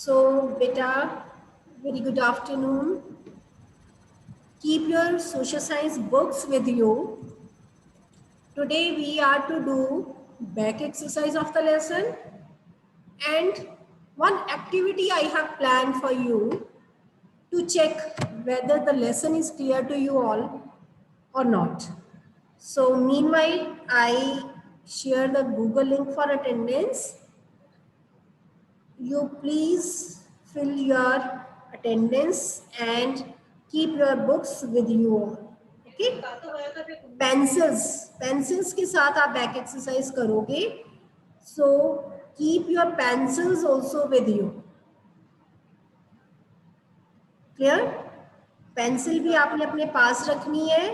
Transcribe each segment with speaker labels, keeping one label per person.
Speaker 1: So, beta, very good afternoon. Keep your social science books with you. Today we are to do back exercise of the lesson and one activity I have planned for you to check whether the lesson is clear to you all or not. So, meanwhile, I share the Google link for attendance. You please fill your attendance and keep your books with you all. Okay? Pencils के साथ आप back exercise करोगे. So keep your pencils also with you. Clear? Pencil भी आपने अपने पास रखनी है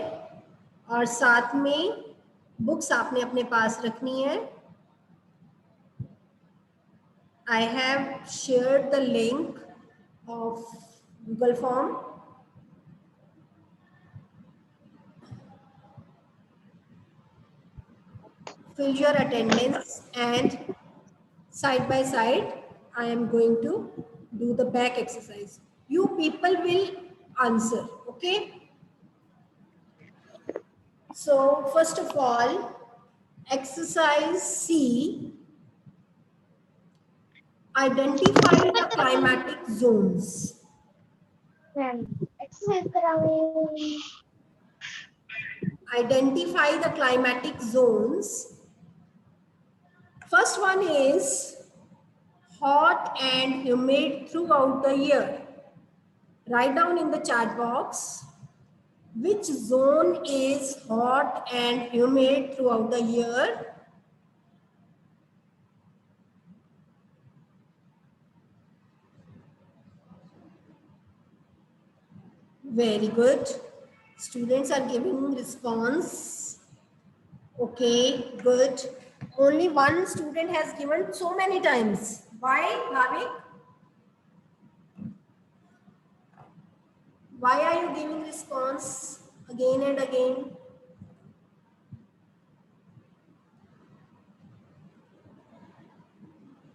Speaker 1: और साथ में बुक्स आपने अपने पास रखनी है. I have shared the link of Google form. Fill your attendance and side by side I am going to do the back exercise. You people will answer, okay? So first of all, exercise C, identify the climatic zones.
Speaker 2: Exercise करावे.
Speaker 1: Identify the climatic zones. First one is hot and humid throughout the year. Write down in the chat box which zone is hot and humid throughout the year. Very good. Students are giving response. Okay, good. Only one student has given so many times. Why, Bhavik? Why are you giving response again and again?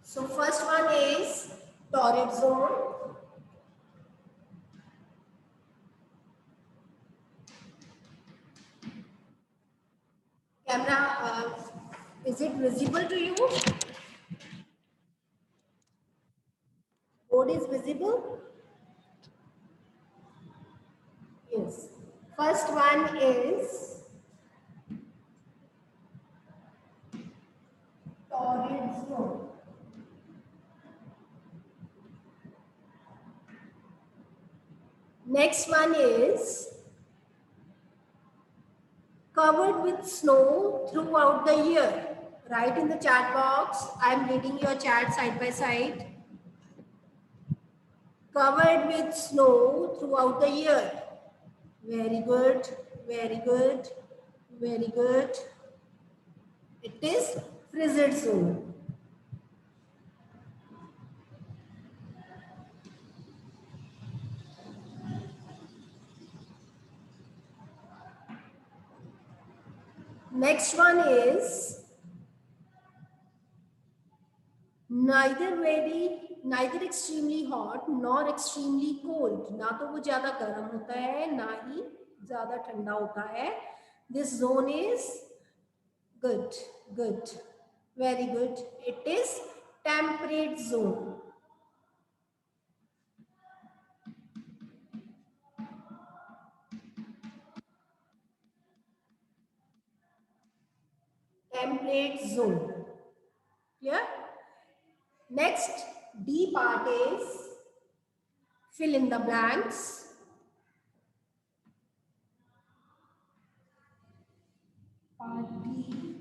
Speaker 1: So first one is torrid zone. Camera, is it visible to you? Board is visible? Yes. First one is torrid zone. Next one is covered with snow throughout the year. Write in the chat box. I am reading your chat side by side. Covered with snow throughout the year. Very good, very good, very good. It is frigid zone. Next one is neither extremely hot nor extremely cold. ना तो वो ज़्यादा गर्म होता है ना ही ज़्यादा ठंडा होता है. This zone is good, good, very good. It is temperate zone. Temperate zone. Clear? Next, D part is fill in the blanks. Part D,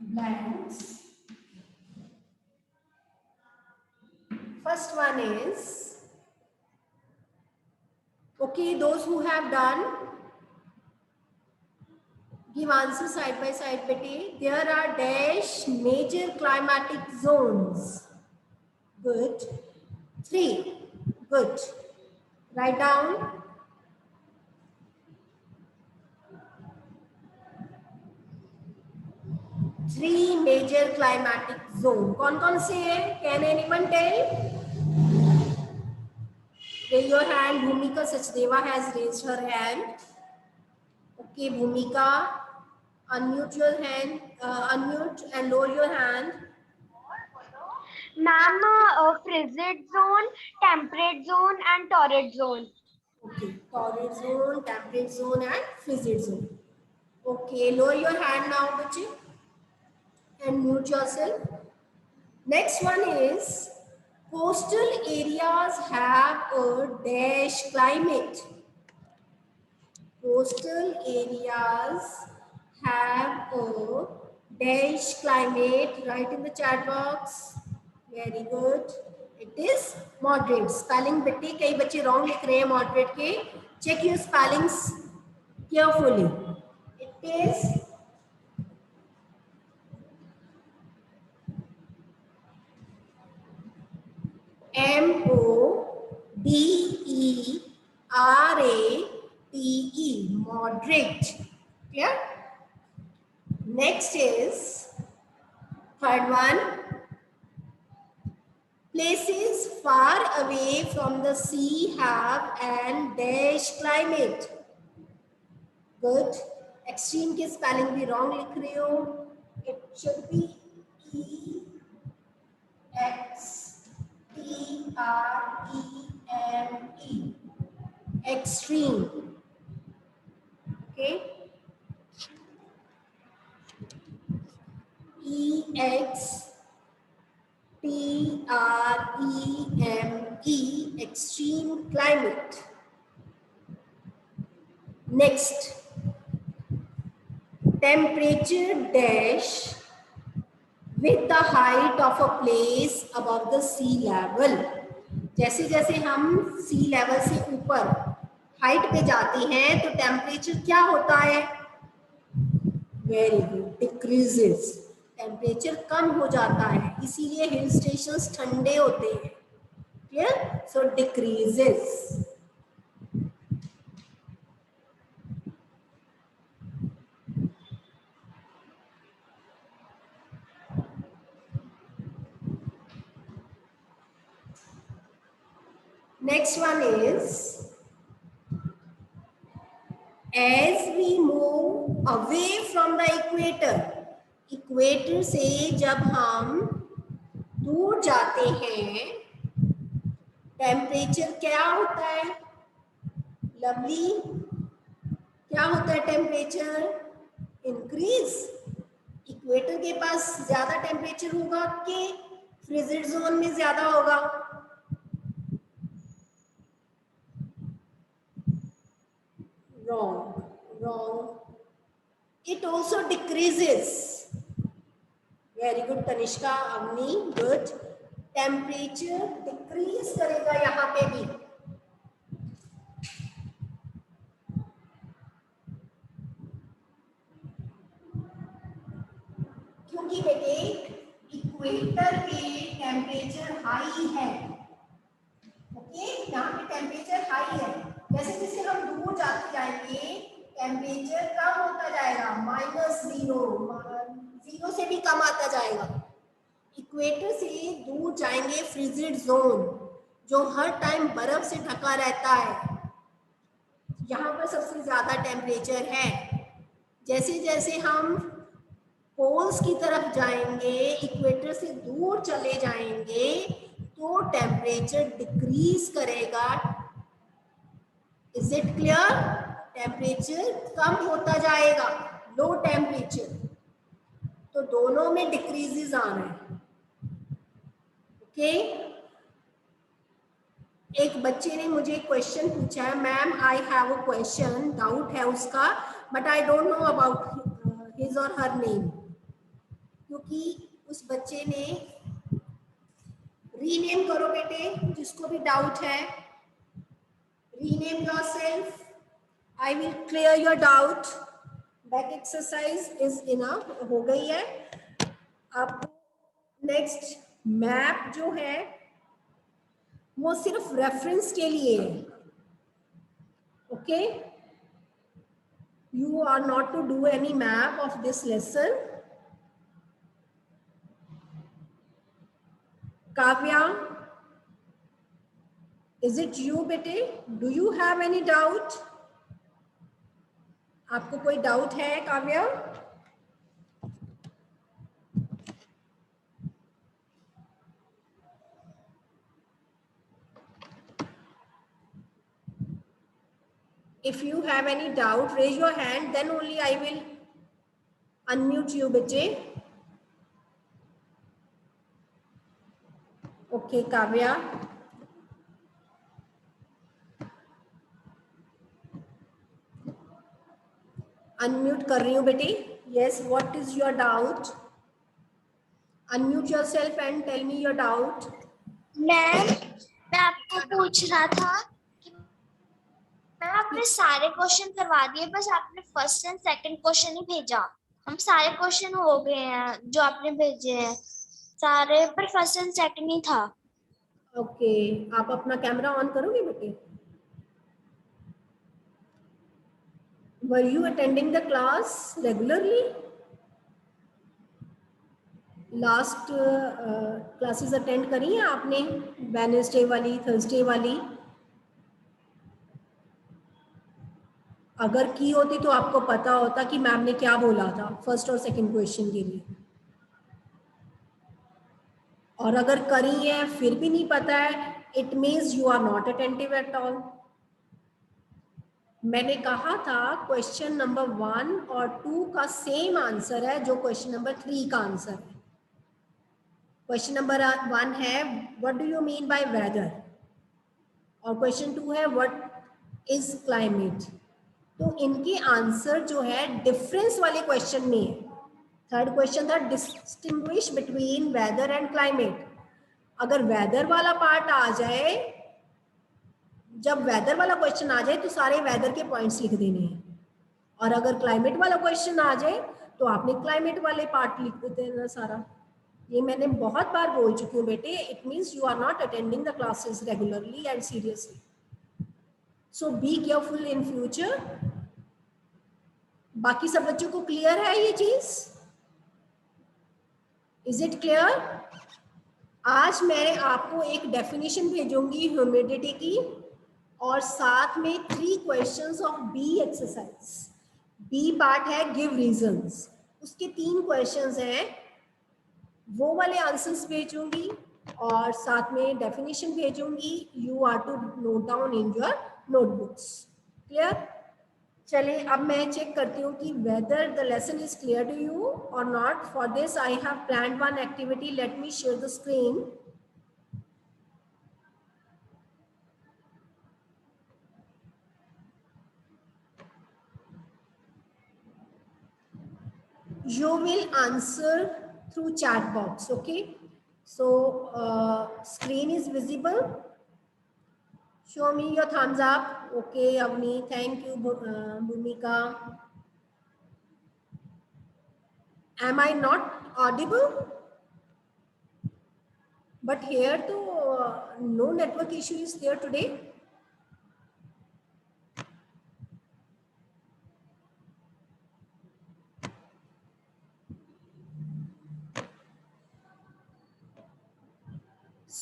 Speaker 1: blanks. First one is, okay, those who have done, give answer side by side, beti. There are dash major climatic zones. Good. 3. Good. Write down. Three major climatic zone. कौन कौन से हैं? Can anyone tell? Raise your hand. Bhumika Sachdeva has raised her hand. Okay, Bhumika, unmute your hand, unmute and lower your hand.
Speaker 2: Ma'am, frigid zone, temperate zone, and torrid zone.
Speaker 1: Okay, torrid zone, temperate zone, and frigid zone. Okay, lower your hand now, bache, and mute yourself. Next one is coastal areas have a dash climate. Coastal areas have a dash climate. Write in the chat box. Very good. It is moderate. Spelling बिट्टी कई बच्चे wrong लिख रहे हैं moderate के. Check your spellings carefully. It is moderate. Moderate. Clear? Next is third one. Places far away from the sea have an dash climate. Good. Extreme के spelling भी wrong लिख रहे हो. It should be extreme. Extreme. Okay. extreme. Extreme climate. Next. Temperature dash with the height of a place above the sea level. जैसे जैसे हम सी level से ऊपर हाइट पे जाते हैं तो टेम्परेचर क्या होता है? Very good, decreases. टेम्परेचर कम हो जाता है, इसीलिए हिल स्टेशंस ठंडे होते हैं. Clear? So decreases. Next one is as we move away from the equator. Equator से जब हम दूर जाते हैं टेम्परेचर क्या होता है? लवली, क्या होता है टेम्परेचर? इंक्रीज. इक्वेटर के पास ज्यादा टेम्परेचर होगा कि फ्रिजिड जोन में ज्यादा होगा? Wrong. It also decreases. Very good, Tanishka, Avni, good. Temperature decrease करेगा यहाँ पे भी. क्योंकि बेटे इक्वेटर पे टेम्परेचर हाई है. ओके, यहाँ पे टेम्परेचर हाई है. जैसे जैसे हम दूर जाते जाएंगे टेम्परेचर कम होता जाएगा. -0 से भी कम आता जाएगा. इक्वेटर से दूर जाएंगे फ्रिजिड जोन जो हर टाइम बर्फ से ढका रहता है. यहाँ पर सबसे ज्यादा टेम्परेचर है. जैसे जैसे हम पोल्स की तरफ जाएंगे, इक्वेटर से दूर चले जाएंगे तो टेम्परेचर डिक्रीज करेगा. Is it clear? टेम्परेचर कम होता जाएगा, लो टेम्परेचर. तो दोनों में डिक्रीजेस आ रहे हैं. ओके. एक बच्चे ने मुझे क्वेश्चन पूछा है, ma'am I have a question, doubt है उसका, but I don't know about his और हर नेम. क्योंकि उस बच्चे ने, रीनेम करो बेटे जिसको भी डाउट है. Rename yourself. I will clear your doubt. Back exercise is enough. हो गई है. अब नेक्स्ट मैप जो है वो सिर्फ रेफरेंस के लिए है. Okay, you are not to do any map of this lesson. Kavya, Is it you बेटे? Do you have any doubt? आपको कोई डाउट है Kavya? If you have any doubt, raise your hand, then only I will unmute you बेटे. Okay, Kavya. Unmute कर रही हूँ बेटी. Yes, what is your doubt? Unmute yourself and tell me your doubt.
Speaker 3: Ma'am मैं आपको पूछ रहा था कि मैम आपने सारे क्वेश्चन करवा दिए, बस आपने फर्स्ट एंड सेकंड क्वेश्चन ही भेजा। हम सारे क्वेश्चन हो गए हैं जो आपने भेजे हैं सारे, पर फर्स्ट एंड सेकंड ही था।
Speaker 1: ओके, आप अपना कैमरा ऑन करोगे बेटे? Were you attending the class regularly? Last classes attend करी हैं आपने? वेडनेसडे वाली, थर्सडे वाली? अगर की होती तो आपको पता होता कि मैम ने क्या बोला था फर्स्ट और सेकंड क्वेश्चन के लिए। और अगर करी है फिर भी नहीं पता है, it means you are not attentive at all. मैंने कहा था क्वेश्चन नंबर 1 और 2 का सेम आंसर है जो क्वेश्चन नंबर 3 का आंसर है। क्वेश्चन नंबर 1 है what do you mean by weather, और क्वेश्चन 2 है व्हाट इज क्लाइमेट। तो इनके आंसर जो है डिफरेंस वाले क्वेश्चन में है। थर्ड क्वेश्चन था distinguish between weather and climate. अगर वेदर वाला पार्ट आ जाए, जब वेदर वाला क्वेश्चन आ जाए तो सारे वेदर के पॉइंट्स लिख देने हैं, और अगर क्लाइमेट वाला क्वेश्चन आ जाए तो आपने क्लाइमेट वाले पार्ट लिख देना सारा। ये मैंने बहुत बार बोल चुकी हूँ बेटे, it means you are not attending the classes regularly and seriously, so be careful in future. बाकी सब बच्चों को क्लियर है ये चीज? Is it clear? आज मैं आपको एक डेफिनेशन भेजूंगी ह्यूमिडिटी की, और साथ में 3 questions of B exercise. B part है गिव रीजंस, उसके 3 क्वेश्चंस हैं, वो वाले आंसर्स भेजूंगी और साथ में डेफिनेशन भेजूंगी। You are to note down in your notebooks. Clear? चलिए अब मैं चेक करती हूँ कि whether the lesson is clear to you और not. For this I have planned one activity, let me share the screen. You will answer through chat box, okay? So screen is visible. Show me your thumbs up. Okay, Avni, thank you. Bhumika, am I not audible? But here to no network issue is there today.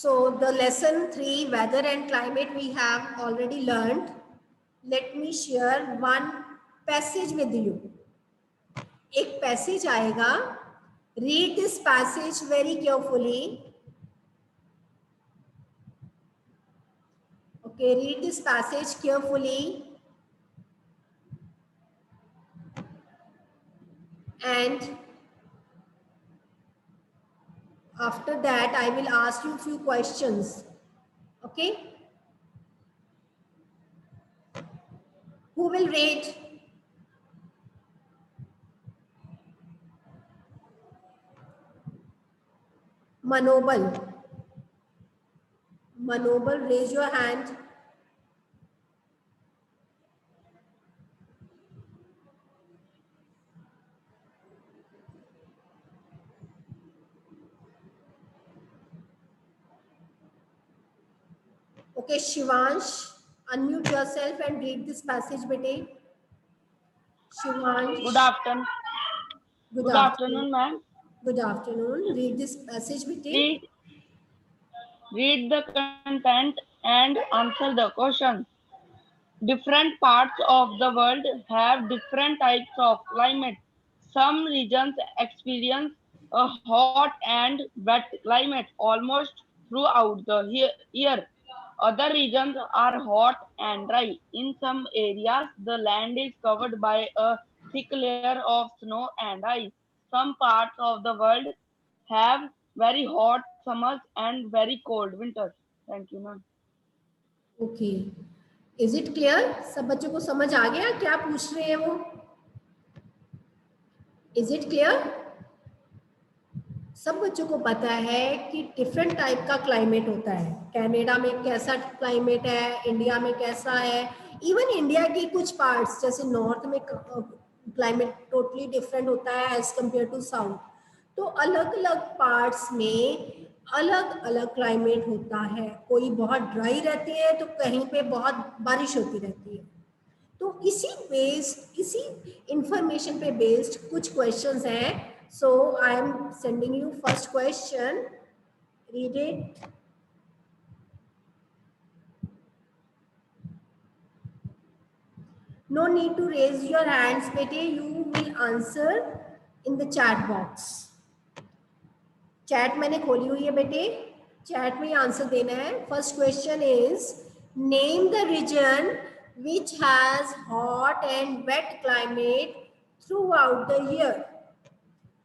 Speaker 1: So the lesson 3 weather and climate we have already learned. Let me share one passage with you. एक passage आएगा, read this passage very carefully. Okay, read this passage carefully and after that I will ask you few questions. Okay, who will read? Manobal, Manobal, raise your hand. Okay, Shivansh, unmute yourself and read this passage, bete. Shivansh.
Speaker 4: Good afternoon. Good afternoon, ma'am.
Speaker 1: Good afternoon. Read this passage, bete.
Speaker 4: Read the content and answer the question. Different parts of the world have different types of climate. Some regions experience a hot and wet climate almost throughout the year. Other regions are hot and dry. In some areas, the land is covered by a thick layer of snow and ice. Some parts of the world have very hot summers and very cold winters. Thank you, ma'am.
Speaker 1: Okay, is it clear? सब बच्चों को समझ आ गया क्या पूछ रहे हैं वो? Is it clear? सब बच्चों को पता है कि डिफरेंट टाइप का क्लाइमेट होता है. कनाडा में कैसा क्लाइमेट है, इंडिया में कैसा है, इवन इंडिया की कुछ पार्ट्स जैसे नॉर्थ में क्लाइमेट टोटली डिफरेंट होता है एज कंपेयर टू साउथ. तो अलग अलग पार्ट्स में अलग अलग क्लाइमेट होता है. कोई बहुत ड्राई रहती है तो कहीं पे बहुत बारिश होती रहती है. तो इसी इंफॉर्मेशन पे बेस्ड कुछ क्वेश्चंस हैं. So I am sending you first question. Read it. No need to raise your hands, bete. You will answer in the chat box. Chat मैंने खोली हुई है बेटे. Chat में आंसर देना है. First question is name the region which has hot and wet climate throughout the year.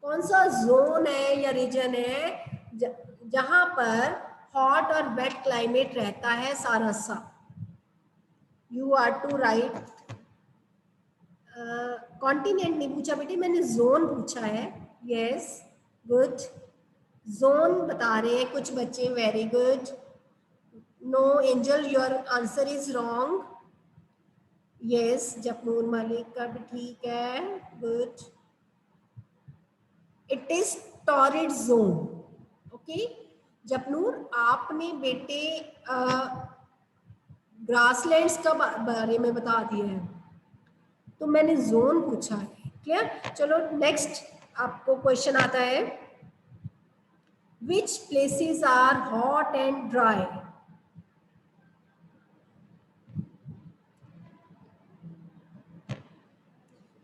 Speaker 1: कौन सा जोन है या रीजन है जहां पर हॉट और वेट क्लाइमेट रहता है सारा साल. You are to write. Continent नहीं पूछा बेटे, मैंने जोन पूछा है. Yes, good. जोन बता रहे हैं कुछ बच्चे. Very good. No Angel, your answer is wrong. Yes, Japnoor Malik का भी ठीक है. Good. It is torrid zone. Okay Japnoor, आपने बेटे ग्रासलैंड्स का बारे में बता दिया है तो मैंने जोन पूछा है. क्लियर? चलो नेक्स्ट आपको क्वेश्चन आता है. Which places are hot and dry?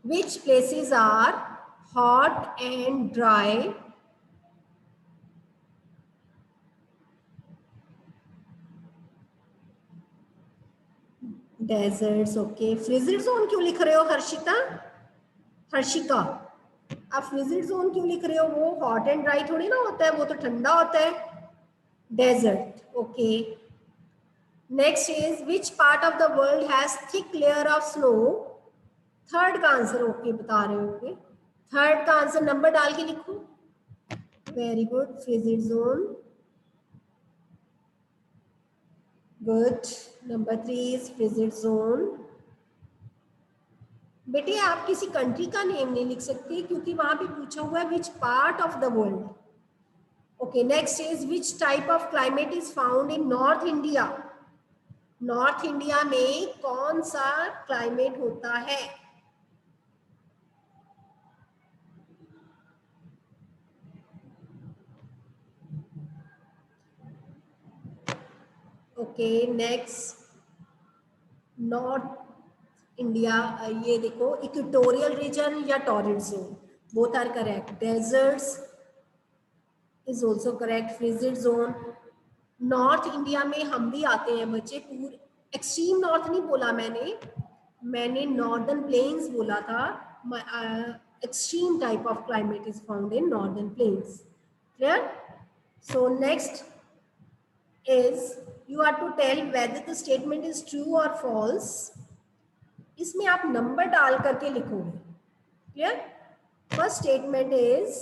Speaker 1: Which places are hot and dry? Deserts. Okay. Frigid zone क्यों लिख रहे हो हर्षिता? हर्षिका, आप फ्रिजिड जोन क्यों लिख रहे हो? वो हॉट एंड ड्राई थोड़ी ना होता है, वो तो ठंडा होता है. Desert. Okay. Next is which part of the world has thick layer of snow? Third का आंसर ओके बता रहे होंगे. थर्ड का आंसर नंबर डाल के लिखो. Very good. Frigid zone. Good. Number 3 is frigid zone. बेटे आप किसी कंट्री का नेम नहीं लिख सकते क्योंकि वहां पे पूछा हुआ है विच part of the world. Okay. Next is which type of climate is found in north India? North India में कौन सा क्लाइमेट होता है? ओके. नेक्स्ट नॉर्थ इंडिया, ये देखो इक्वेटोरियल रीजन या torrid zone, both are correct. Deserts is also correct. Frigid zone. North India में हम भी आते हैं बच्चे. पूरे एक्सट्रीम नॉर्थ नहीं बोला मैंने नॉर्दर्न प्लेन्स बोला था. Extreme type of climate is found in northern plains. Clear? So next is you are to tell whether the statement is true or false. इसमें आप नंबर डाल करके लिखोगे. Clear? First statement is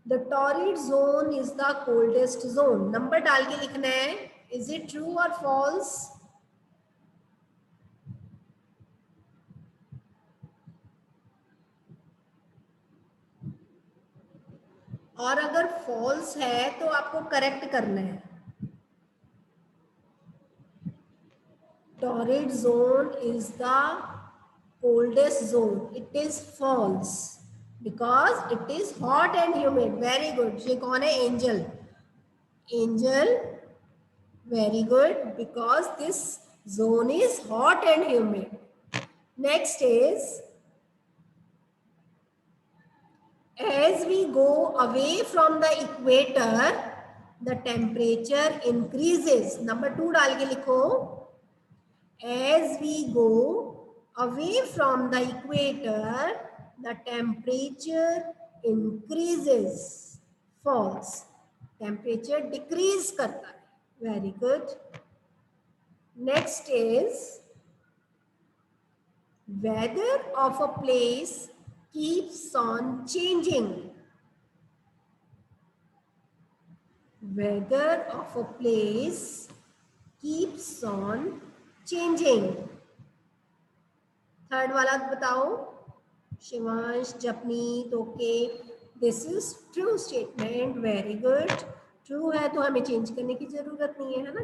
Speaker 1: the torrid zone is the coldest zone. Number डाल के लिखना है. Is it true और फॉल्स? और अगर फॉल्स है तो आपको करेक्ट करना है. Torrid zone is the coldest zone. It is false because it is hot and humid. Very good. ये कौन है? Angel. Angel Very good, because this zone is hot and humid. Next is, as we go away from the equator, the temperature increases. Number 2 डाल के लिखो. As we go away from the equator, the temperature increases. False. Temperature decrease करता है. Very good. Next is, weather of a place keeps on changing. Weather of a place keeps on changing. Third वाला बताओ. Shivansh, Japneet, okay. This is true statement. Very good. True है तो हमें change करने की जरूरत नहीं है ना.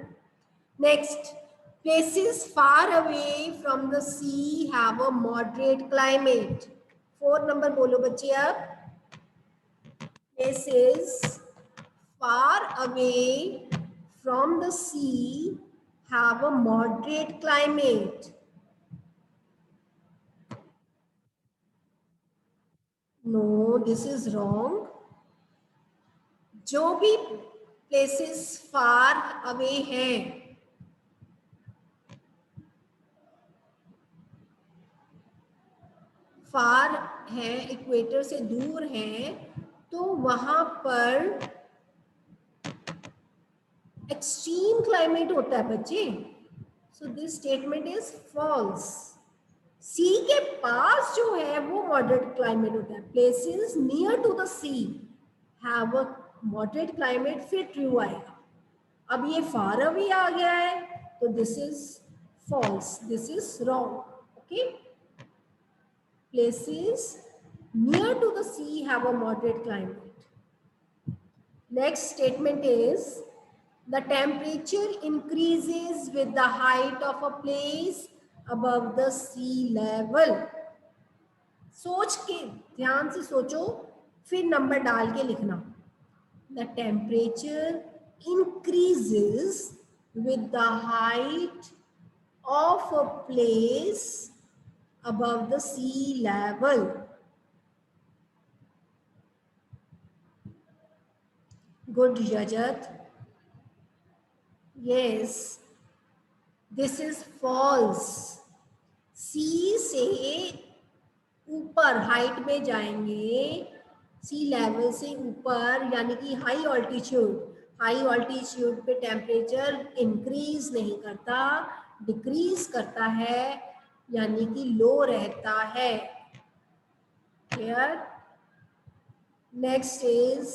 Speaker 1: Next, places far away from the sea have a moderate climate. 4 number बोलो बच्चे अब. Places far away from the sea have a moderate climate. No, this is wrong. जो भी places far away हैं, फार है, इक्वेटर से दूर है, तो वहां पर एक्सट्रीम क्लाइमेट होता है बच्चे. So this statement is false. Sea के पास जो है वो मॉडरेट क्लाइमेट होता है. Places near to the sea have a moderate climate. फिर ट्रू आएगा. अब ये फार अवे आ गया है तो this is false. This is wrong. Okay. Places near to the sea have a moderate climate. Next statement is, the temperature increases with the height of a place above the sea level. सोच के, ध्यान से सोचो, फिर number डाल के लिखना. The temperature increases with the height of a place above the sea level. Good, Rajat. Yes, this is false. sea से ऊपर हाइट में जाएंगे, सी लेवल से ऊपर, यानी कि हाई ऑल्टीट्यूड. हाई ऑल्टीट्यूड पे टेम्परेचर इंक्रीज नहीं करता, डिक्रीज करता है, यानी कि लो रहता है. Clear. Next is,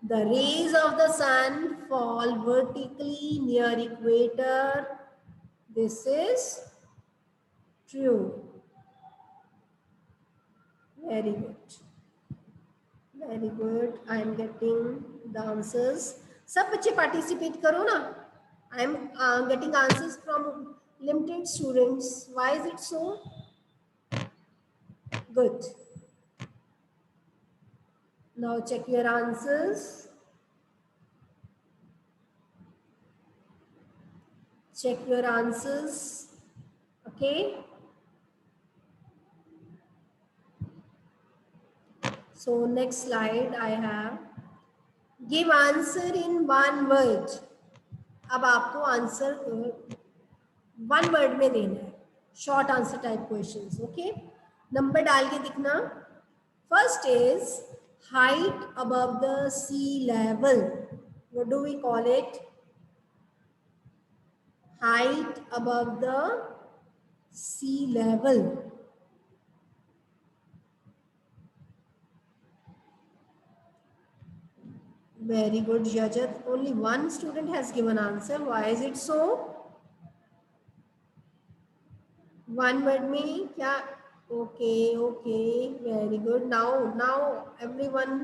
Speaker 1: the rays of the sun fall vertically near equator. This is true. Very good, very good. I am getting the answers. सब बच्चे पार्टिसिपेट करो ना. I am getting answers from limited students. Why is it so? Good. Now check your answers. Check your answers. Okay. So next slide I have, give answer in one word. अब आपको answer one word में देना है. Short answer type questions. Okay. Number डाल के दिखना. First is height above the sea level. What do we call it? Height above the sea level. Very good, Jajat. Only one student has given answer. Why is it so? One word में क्या? Okay, okay, very good. Now everyone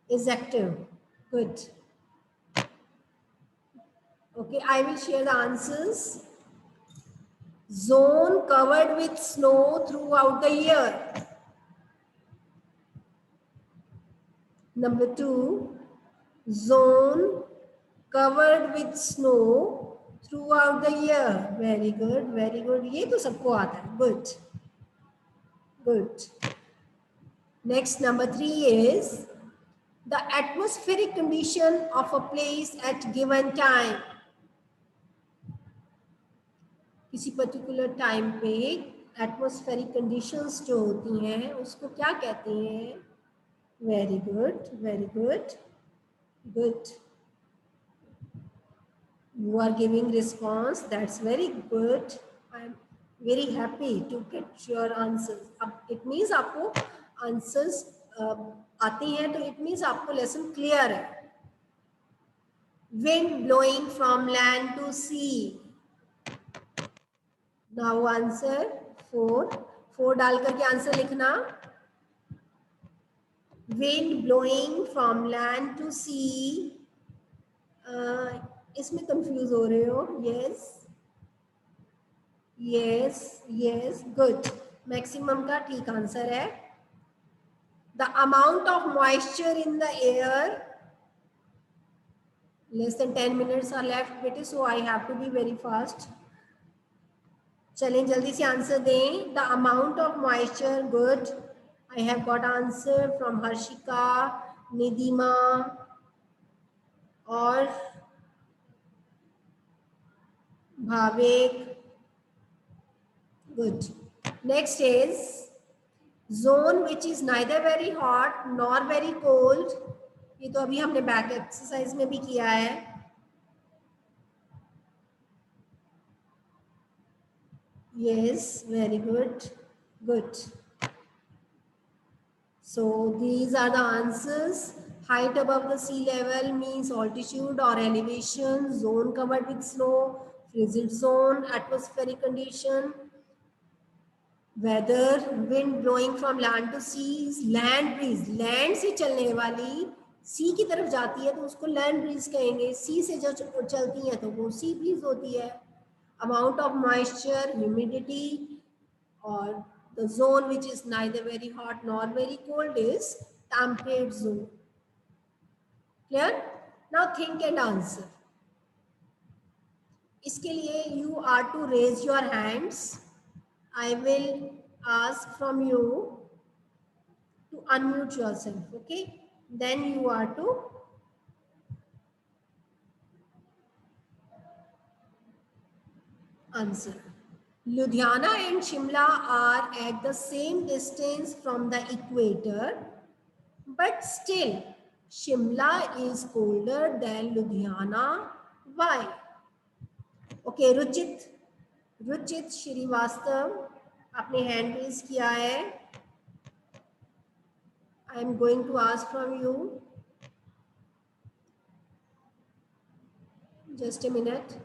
Speaker 1: is active. Good. Okay, I will share the answers. Zone covered with snow throughout the year. Number 2, zone covered with snow throughout the year. Very good, very good. ये तो सबको आता है. Good, good. Next, number 3 is the atmospheric condition of a place at given time. किसी particular time पे atmospheric conditions जो होती हैं उसको क्या कहते हैं? Very good, very good, good. You are giving response. That's very good. I am very happy to get your answers. अब it means आपको answers आते हैं तो it means आपको lesson clear है. Wind blowing from land to sea. Now answer 4 डाल करके answer लिखना. Wind blowing from land to sea. इसमें कंफ्यूज हो रहे हो? Yes yes yes, good. Maximum का ठीक आंसर है. The amount of moisture in the air. Less than 10 minutes are left बेटे, so I have to be very fast. चलें जल्दी से आंसर दें. The amount of moisture, good. I have got answer from Harshika, Nidima और Bhavik. Good. Next is zone which is neither very hot nor very cold. ये तो अभी हमने बैक एक्सरसाइज में भी किया है. Yes, very good, good. So these are the answers. Height above the sea level means altitude or elevation. Zone covered with snow, frigid zone, atmospheric condition. Weather, wind blowing from land to sea, land breeze. Land से चलने वाली सी की तरफ जाती है तो उसको land breeze कहेंगे. सी से जो चलती है तो वो सी ब्रीज होती है. अमाउंट ऑफ मॉइस्चर, ह्यूमिडिटी, और the zone which is neither very hot nor very cold is temperate zone. Clear? Now think and answer. इसके लिए you are to raise your hands. I will ask from you to unmute yourself, okay? Then you are to answer. Ludhiana and Shimla are at the same distance from the equator, but still Shimla is colder than Ludhiana. Why? Okay, Ruchit Srivastava आपने hand raise किया है. I am going to ask from you. Just a minute.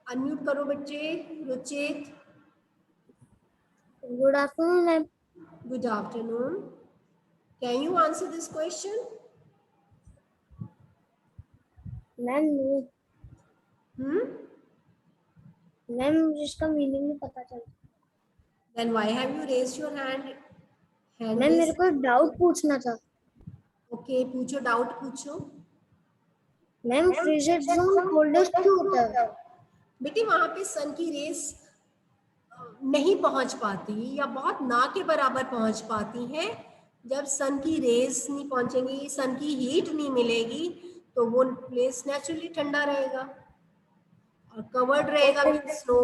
Speaker 1: Unmute करो बच्चे. Ruchit.
Speaker 3: Good afternoon ma'am.
Speaker 1: Good afternoon. Can you answer this question?
Speaker 3: Ma'am मुझे इसका meaning नहीं पता चला.
Speaker 1: Then why have you raised your hand?
Speaker 3: Ma'am मेरे को एक डाउट पूछना था.
Speaker 1: ओके, पूछो, डाउट पूछो.
Speaker 3: मैम फ्रिजिड जोन कोल्डेस्ट क्यों होता है?
Speaker 1: बेटी वहां पे सन की रेस नहीं पहुंच पाती या बहुत ना के बराबर पहुंच पाती हैं. जब सन की रेस नहीं पहुंचेंगी, सन की हीट नहीं मिलेगी, तो वो प्लेस नेचुरली ठंडा रहेगा और कवर्ड रहेगा विद स्नो,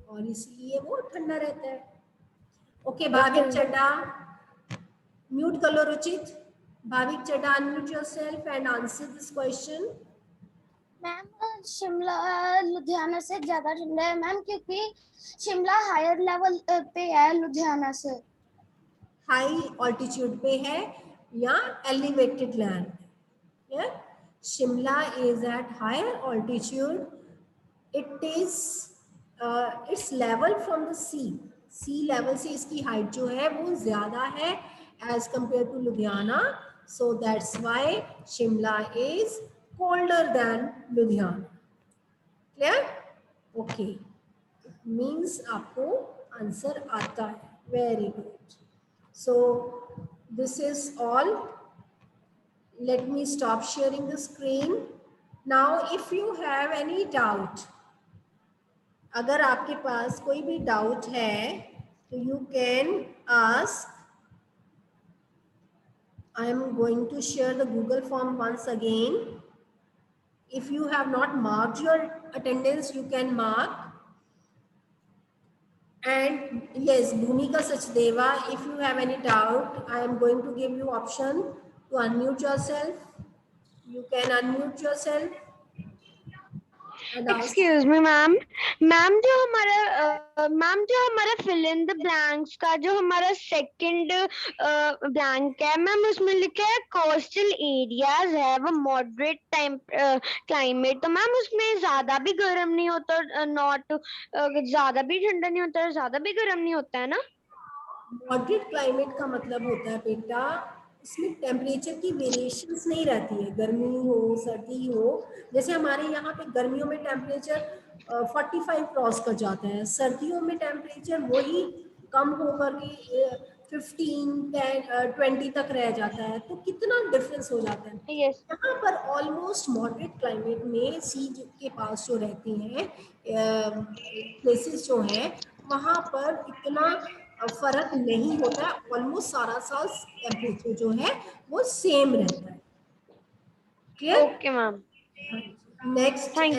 Speaker 1: और इसलिए वो ठंडा रहता है. ओके, भाविक चड्डा म्यूट कर लो. Ruchit, Bhavik Chadda unmute yourself and answer this question.
Speaker 3: Ma'am Shimla Ludhiana से ज्यादा ठंडा है मैम, क्योंकि शिमला हायर लेवल पे है लुधियाना से.
Speaker 1: हाई ऑल्टीट्यूड पे है या elevated land. Shimla is at higher altitude. It is its level from the sea level से इसकी हाइट जो है वो ज्यादा है as compare to Ludhiana. So that's why Shimla is colder than Ludhiana. Clear? Okay. Means आपको आंसर आता है. Very good. So this is all. Let me stop sharing the screen. Now if you have any doubt, अगर आपके पास कोई भी doubt है तो you can ask. I am going to share the Google form once again. If you have not marked your attendance, you can mark. And yes, Bhumika Sachdeva, if you have any doubt, I am going to give you option to unmute yourself. You can unmute yourself and ask.
Speaker 2: Excuse me ma'am. Ma'am जो हमारा fill in the blanks का जो हमारा second blank है ma'am, उसमें लिखा है coastal areas है वो मॉडरेट क्लाइमेट. तो मैम उसमें ज्यादा भी गर्म नहीं होता, नॉट ज्यादा भी ठंडा नहीं होता, ज्यादा भी गर्म नहीं होता है ना.
Speaker 1: मॉडरेट क्लाइमेट का मतलब होता है बेटा, इसमें टेम्परेचर की वेरिएशंस नहीं रहती है, गर्मी हो सर्दी हो. जैसे हमारे यहाँ पे गर्मियों में टेम्परेचर 45 क्रॉस कर जाता है, सर्दियों में टेम्परेचर वही कम होकर के 15, 10, 20 तक रह जाता है. तो कितना डिफरेंस हो जाता है.
Speaker 2: यस.
Speaker 1: यहाँ पर ऑलमोस्ट मॉडरेट क्लाइमेट में सी के पास जो रहती हैं प्लेसेस जो हैं वहाँ पर इतना फर्क नहीं होता है. ऑलमोस्ट सारा साल टेम्परेचर जो है वो सेम रहता है. Clear?
Speaker 2: Okay ma'am.
Speaker 1: Next.
Speaker 2: Thank